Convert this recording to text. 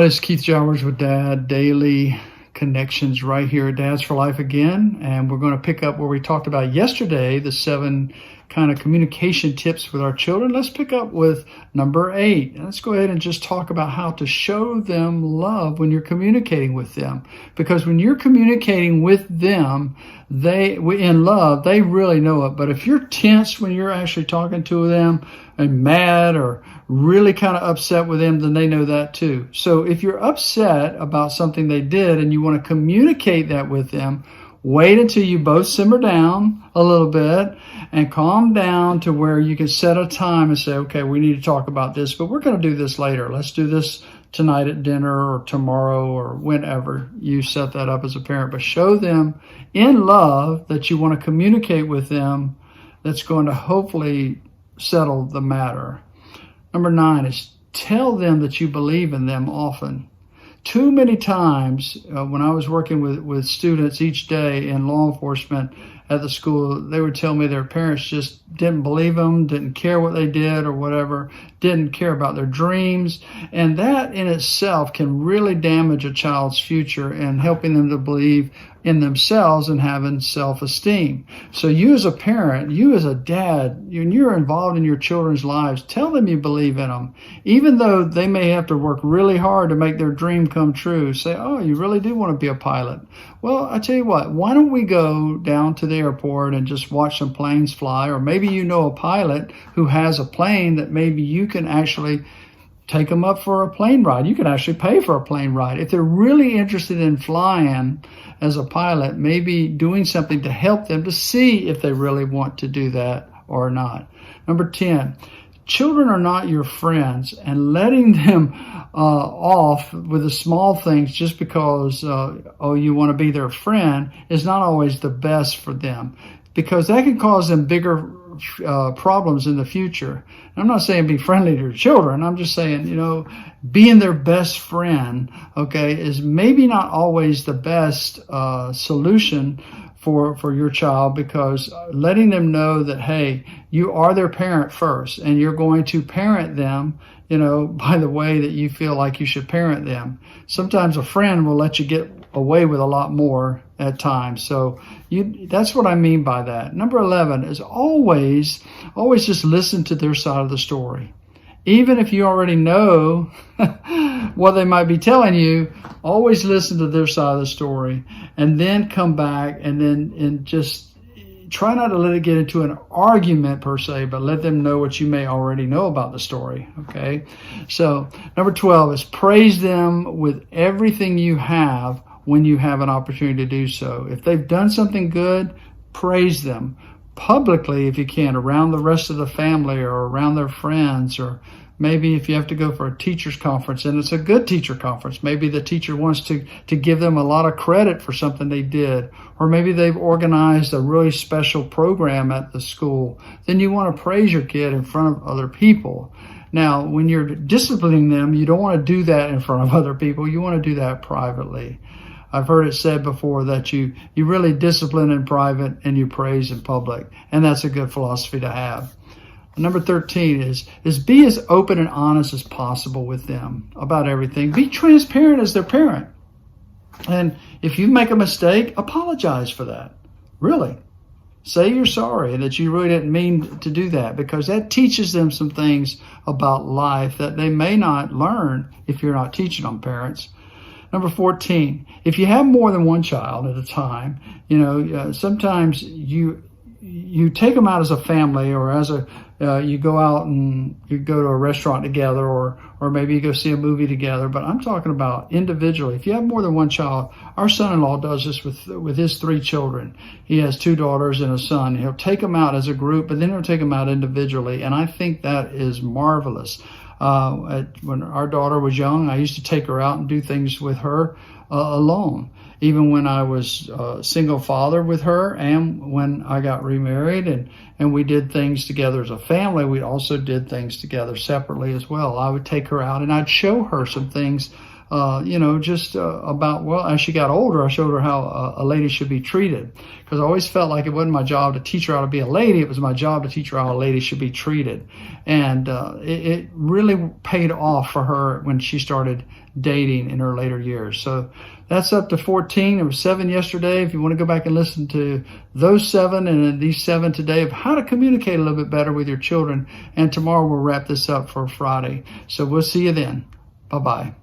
It's Keith Jowers with Dad Daily Connections right here at Dads for Life again. And we're going to pick up where we talked about yesterday, the 7 kind of communication tips with our children. Let's pick up with number 8. And let's go ahead and just talk about how to show them love when you're communicating with them. Because when you're communicating with them, in love, they really know it. But if you're tense when you're actually talking to them and mad or really kind of upset with them, then they know that too. So if you're upset about something they did and you want to communicate that with them, wait until you both simmer down a little bit and calm down to where you can set a time and say, okay, we need to talk about this, but we're going to do this later. Let's do this tonight at dinner or tomorrow or whenever you set that up as a parent. But show them in love that you want to communicate with them. That's going to hopefully settle the matter. Number 9 is tell them that you believe in them often. Too many times when I was working with students each day in law enforcement at the school, they would tell me their parents just didn't believe them, didn't care what they did or whatever, didn't care about their dreams. And that in itself can really damage a child's future and helping them to believe in themselves and having self-esteem. So you as a parent, you as a dad, when you're involved in your children's lives, tell them you believe in them. Even though they may have to work really hard to make their dream come true. Say, oh, you really do want to be a pilot. Well, I tell you what, why don't we go down to the airport and just watch some planes fly? Or maybe you know a pilot who has a plane that maybe you can actually take them up for a plane ride. You can actually pay for a plane ride. If they're really interested in flying as a pilot, maybe doing something to help them to see if they really want to do that or not. Number 10, children are not your friends, and letting them off with the small things just because, you want to be their friend is not always the best for them, because that can cause them bigger problems in the future. I'm not saying be friendly to your children. I'm just saying, being their best friend, okay, is maybe not always the best solution for your child, because letting them know that, hey, you are their parent first and you're going to parent them, by the way that you feel like you should parent them. Sometimes a friend will let you get away with a lot more at times. So that's what I mean by that. Number 11 is always just listen to their side of the story. Even if you already know what they might be telling you, always listen to their side of the story and then come back and just try not to let it get into an argument per se, but let them know what you may already know about the story. Okay. So number 12 is praise them with everything you have when you have an opportunity to do so. If they've done something good, praise them publicly if you can, around the rest of the family or around their friends, or maybe if you have to go for a teacher's conference and it's a good teacher conference, maybe the teacher wants to give them a lot of credit for something they did, or maybe they've organized a really special program at the school, then you want to praise your kid in front of other people. Now, when you're disciplining them, you don't want to do that in front of other people. You want to do that privately. I've heard it said before that you really discipline in private and you praise in public. And that's a good philosophy to have. Number 13 is be as open and honest as possible with them about everything. Be transparent as their parent. And if you make a mistake, apologize for that. Really. Say you're sorry and that you really didn't mean to do that, because that teaches them some things about life that they may not learn if you're not teaching them, parents. Number 14, if you have more than one child at a time, sometimes you take them out as a family, or as you go out and you go to a restaurant together, or maybe you go see a movie together. But I'm talking about individually. If you have more than one child, our son-in-law does this with his 3 children. He has 2 daughters and a son. He'll take them out as a group, but then he'll take them out individually. And I think that is marvelous. When our daughter was young, I used to take her out and do things with her alone. Even when I was a single father with her, and when I got remarried and we did things together as a family, we also did things together separately as well. I would take her out and I'd show her some things just about, well, as she got older, I showed her how a lady should be treated, because I always felt like it wasn't my job to teach her how to be a lady. It was my job to teach her how a lady should be treated. And it really paid off for her when she started dating in her later years. So that's up to 14. There was 7 yesterday. If you want to go back and listen to those 7 and these 7 today of how to communicate a little bit better with your children. And tomorrow we'll wrap this up for Friday. So we'll see you then. Bye-bye.